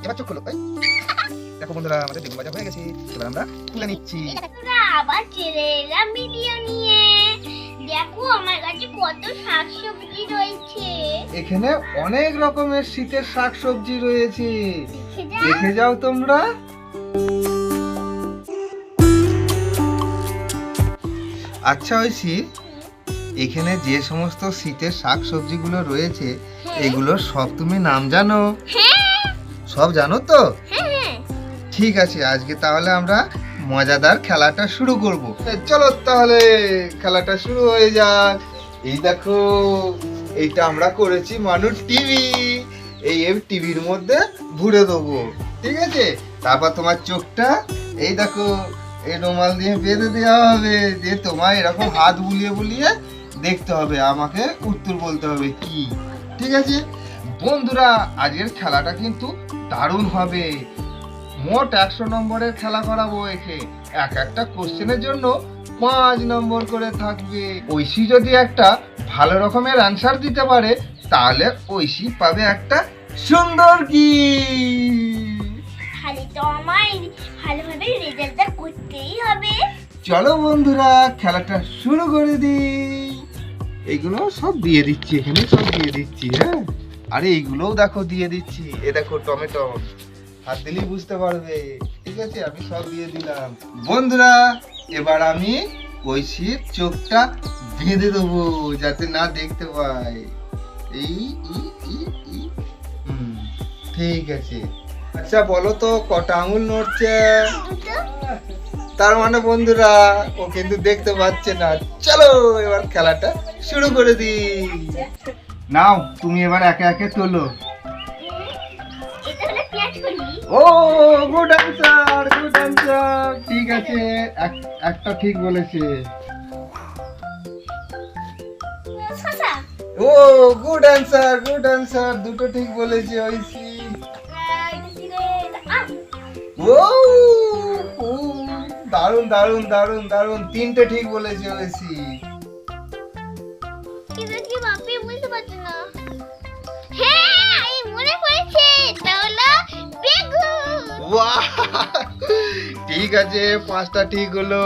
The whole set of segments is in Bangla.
এবার চোখ খোলো। দেখো বন্ধুরা, আমাদের বেগুন ভাজা হয়ে গেছে। এবার আমরা তুলে নিচ্ছি। আবার চলে এলাম ভিডিও নিয়ে। দেখো আমার কাছে কত শাকসবজি রয়েছে। এখানে অনেক রকমের শীতের শাকসবজি রয়েছে, দেখে যাও তোমরা। আচ্ছা ঐশী, এখানে যে সমস্ত শীতের শাকসবজিগুলো রয়েছে এগুলোর সব তুমি নাম জানো? সব জানো তো? ঠিক আছে, আজকে তাহলে আমরা মজাদার খেলাটা শুরু করব। চলো তাহলে খেলাটা শুরু হয়ে যাক। এই দেখো, এইটা আমরা করেছি মানুষ টিভি। এই টিভির মধ্যে ভরে দেবো, ঠিক আছে? তারপর তোমার চোখটা এই দেখো এই রুমাল দিয়ে বেঁধে দেওয়া হবে, দিয়ে তোমার এরকম হাত বুলিয়ে বুলিয়ে দেখতে হবে, আমাকে উত্তর বলতে হবে কি, ঠিক আছে? বন্ধুরা, আজকের খেলাটা কিন্তু দারুণ হবে। মোট 100 নম্বরের খেলা করাবো। একে একটা কোশ্চেনের জন্য 5 নম্বর করে থাকবে। ঐশী যদি একটা ভালো রকমের অ্যানসার দিতে পারে তাহলে ঐশী পাবে একটা সুন্দর গিফট। তাহলে তো আমার ভালোভাবে রেজাল্টটা করতেই হবে। চলো বন্ধুরা, খেলাটা শুরু করে দিই। এইগুলো সব দিয়ে দিচ্ছি, এখানে সব দিয়ে দিচ্ছি। হ্যাঁ, আরে এইগুলোও দেখো দিয়ে দিচ্ছি। এ দেখো টমেটো, হাত দিলেই বুঝতে পারবে, ঠিক আছে? আমি সব দিয়ে দিলাম। বন্ধুরা, এবার আমি ঐশীর চোখটা বেঁধে দেবো যাতে না দেখতে পায়। এই ঠিক আছে। আচ্ছা বলো তো, কটা আঙুল নড়ছে? তার মানে বন্ধুরা, ও কিন্তু দেখতে পাচ্ছে না। চলো এবার খেলাটা শুরু করে দিই। নাও, তুমি এবার একে একে তোলো। ও গুড অ্যানসার, গুড অ্যানসার। ঠিক আছে, একটা ঠিক বলেছে। ও গুড অ্যানসার, গুড অ্যানসার। দুটো ঠিক বলেছে ঐশী। ও দারুন দারুন দারুন দারুন, 3টে ঠিক বলেছে ঐশী। কিন্তু কি বাপি বুঝতে পারছি না। হ্যাঁ, এই মনে পড়েছে, এটা হলো বেগুন। বাহ, ঠিক আছে, 5টা ঠিক হলো।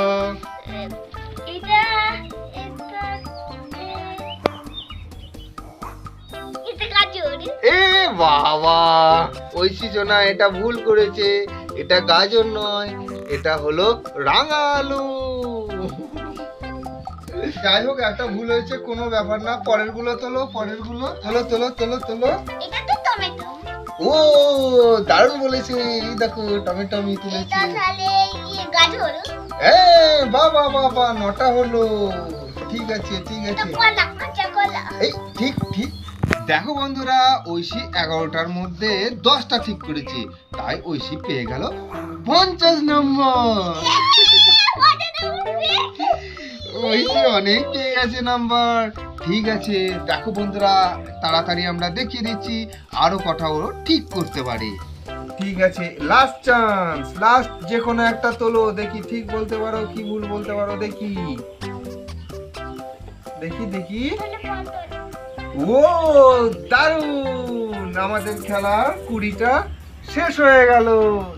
এটা গাজর। এ বাবা, ঐশী সোনা এটা ভুল করেছে। এটা গাজর নয়, এটা হলো রাঙা আলু। যাই হোক, একটা ভুল হয়েছে, কোনো ব্যাপার না। পরের গুলো তোলো, পরের গুলো তোলো তোলো তোলো তোলো। এটা তো টমেটো। ও দারুণ বলেছে। এই দেখো টমেটো আমি তুলেছি। এটা তাহলে গাজর। বাবা বাবা, 9টা হলো। ঠিক আছে ঠিক এটা আছে। কলা, কাঁচা কলা। এই ঠিক ঠিক। দেখো বন্ধুরা, ঐশী 11টার মধ্যে 10টা ঠিক করেছে, তাই ঐশী পেয়ে গেল 50 নম্বর। ঐশী অনেক পেয়ে গেছে নাম্বার। ঠিক আছে, দেখো বন্ধুরা, তাড়াতাড়ি আমরা দেখিয়ে দিচ্ছি আরো কটা ও ঠিক করতে পারে। ঠিক আছে, লাস্ট চান্স, লাস্ট যে কোনো একটা তোলো, দেখি ঠিক বলতে পারো কি ভুল বলতে পারো। দেখি দেখি দেখি। ও দারুন, আমাদের খেলা 20টা শেষ হয়ে গেল।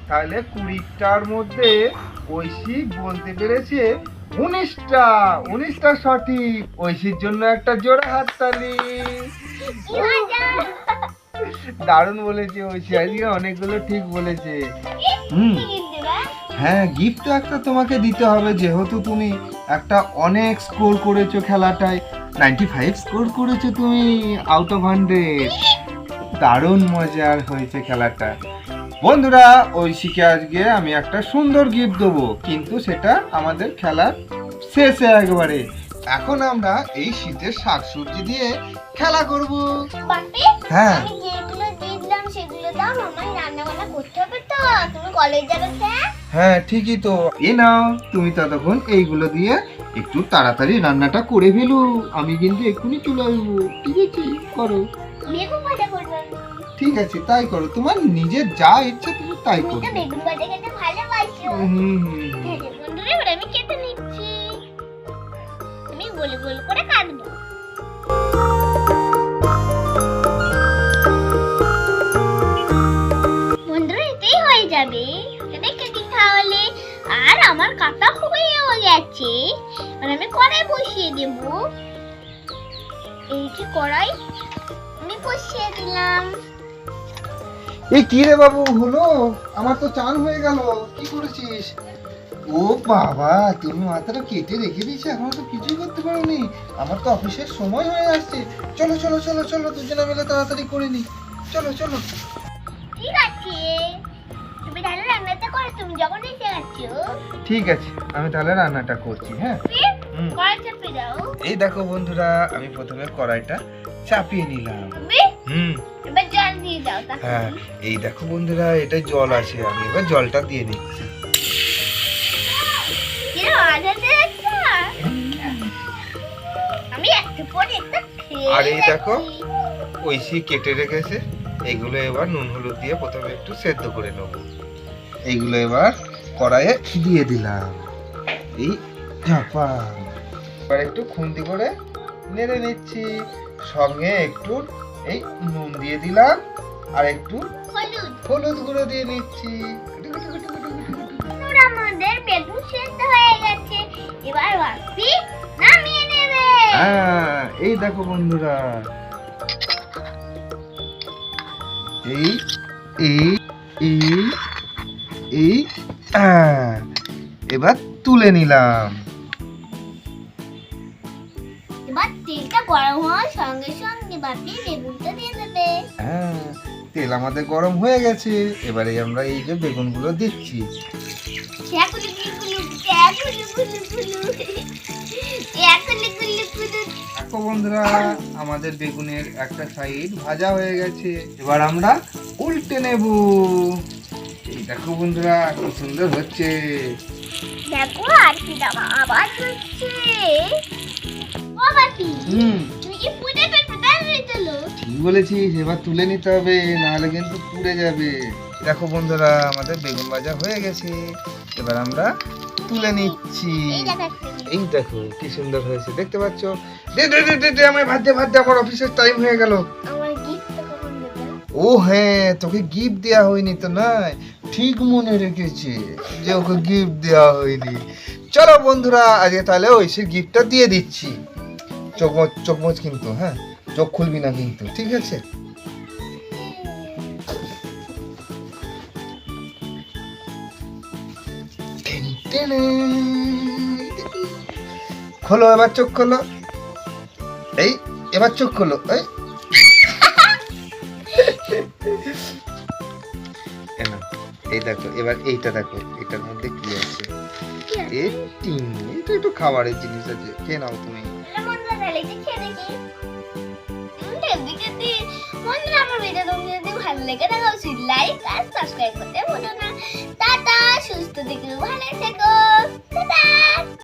তাহলে 20টার মধ্যে ঐশী বলতে পেরেছে 19টা সঠিক। ঐশীর জন্য একটা জোড়া হাততালি। দারুণ বলেছে ঐশী, আজকে অনেকগুলো ঠিক বলেছে। হ্যাঁ, গিফট তো একটা তোমাকে দিতে হবে, যেহেতু তুমি একটা অনেক স্কোর করেছো খেলাটায়। 95 স্কোর করেছো তুমি আউট অফ 100। দারুণ মজার হয়েছে খেলাটা। বন্ধুরা, ঐশীকে আজকে আমি একটা সুন্দর গিফট দেবো, কিন্তু সেটা আমাদের খেলার শেষে একবারে। এখন আমরা এই শীতের শাকসবজি দিয়ে খেলা করব। হ্যাঁ, আমি যেগুলো দিলাম সেগুলো দাও, আমায় রান্না বান্না করতে হবে তো, তুমি কলেজ যাবে স্যার। হ্যাঁ ঠিকই তো। এ নাও, তুমি ততক্ষণ এইগুলো দিয়ে একটু তাড়াতাড়ি রান্নাটা করে ফেলো, আমি কিন্তু এক্ষুনি চলে আসবো। ঠিক আছে, করো। বেগুন ভাজা করবো। ঠিক আছে, তাই করো, তোমার নিজের যা ইচ্ছা তুমি তাই করো। তুমি তো বেগুন ভাজা খেতে ভালোবাসো। বন্ধুরা, এবার আমি কেটে নিচ্ছি। আমি গোল গোল করে কাটবো। যাবে, দেখে দিন তাহলে। আর আমার কাটা হয়েও গেছে, মানে আমি কড়াই বসিয়ে দেব। এই যে কড়াই আমি বসিয়ে দিলাম। এই কি রে বাবু হলো? আমার তো চান হয়ে গেল। কি করেছিস? ও বাবা, তুমি মাথাটা কেটে রেখে দিয়েছো, এখনো তো কিছুই করতে পারোনি। আমার তো অফিসের সময় হয়ে আসছে। চলো চলো চলো চলো, দুজনে মিলে তাড়াতাড়ি করে নি। চলো চলো। ঠিক আছে, তুমি তাহলে রান্নাটা করো, তুমি যখন এসে গেছো। ঠিক আছে, আমি তাহলে রান্নাটা করছি। হ্যাঁ, হুম। কড়াই চাপিয়ে দাও। এই দেখো বন্ধুরা, আমি প্রথমে কড়াইটা চাপিয়ে নিলাম। তুমি হুম, এবার জল দিয়ে দাও তাহলে। হ্যাঁ, এই দেখো বন্ধুরা, এটা জল আছে, আমি এবার জলটা দিয়ে নিচ্ছি। কিরে আজাতে একটা? আমি একটু পরে একটা খেয়ে আর এই দেখো, যাচ্ছি। ঐশী কেটে রেখেছে। এগুলো এবার নুন হলুদ দিয়ে প্রথমে একটু সেদ্ধ করে নেব। এইগুলো এবার কড়াইয়ে দিয়ে দিলাম। এই চাপা, এবার একটু খুন্তি করে নেড়ে নিচ্ছি। সঙ্গে একটু এই নুন দিয়ে দিলাম, আর একটু হলুদ। হলুদ গুঁড়ো দিয়ে নিচ্ছি। বন্ধুরা, আমাদের বেগুন সেদ্ধ হয়ে গেছে, এবার ভাবছি নামিয়ে নেবে। হ্যাঁ, এই দেখো বন্ধুরা, এই এই এই এই এবার তুলে নিলাম। এবার তেলটা গরম হওয়ার সঙ্গে সঙ্গে বাপি বেগুনটা দিয়ে দেবে। হ্যাঁ, তেল আমাদের গরম হয়ে গেছে। এবারে আমরা এই যে বেগুনগুলো দিচ্ছি। ক্যাকুলি গুলু ক্যাকুলি গুলু গুলু ক্যাকুলি গুলু গুলু। দেখো বন্ধুরা, আমাদের বেগুনের একটা সাইড ভাজা হয়ে গেছে। এবার আমরা উল্টে নেব। এই দেখো বন্ধুরা, খুব সুন্দর হচ্ছে। দেখো আর কি দাম আওয়াজ হচ্ছে। ও বাপি, তুমি কি পুড়ে ফেলবে? তাড়াতাড়ি চলো। ঠিক বলেছিস, এবার তুলে নিতে হবে, নাহলে কিন্তু পুড়ে যাবে। দেখো বন্ধুরা, আমাদের বেগুন ভাজা হয়ে গেছে। এবার আমরা তুলে নিচ্ছি। এই দেখাচ্ছি। এই দেখো কি সুন্দর হয়েছে, দেখতে পাচ্ছ? দে দে দে দে দে, আমায় ভাজতে ভাজতে আমার অফিসের টাইম হয়ে গেল। আমার গিফট কখন দেবে? ও হ্যাঁ, তোকে গিফট দেওয়া হয়নি তো? নয়, ঠিক মনে রেখেছে যে ওকে গিফট দেওয়া হয়নি। চলো বন্ধুরা, আজকে তাহলে ঐশীর গিফটটা দিয়ে দিচ্ছি। চোখ মোচ কিন্তু, হ্যাঁ, চোখ খুলবি না কিন্তু, ঠিক আছে? খোলো, এবার চোখ খোলো। এই, এবার চোখ খোলো। এই দেখো, এবার এইটা দেখো, এটার মধ্যে কি আছে? এটা একটু খাবারের জিনিস আছে, খেয়ে নাও তুমি। বন্ধুরা, তাহলে কি খেয়ে দেখি। বন্ধুরা, আমার ভিডিও তোমাদের যদি ভালো লেগে থাকে অবশ্যই লাইক আর সাবস্ক্রাইব করতে ভুলো না। টাটা, সুস্থ থেকো, ভালো থেকো। টাটা।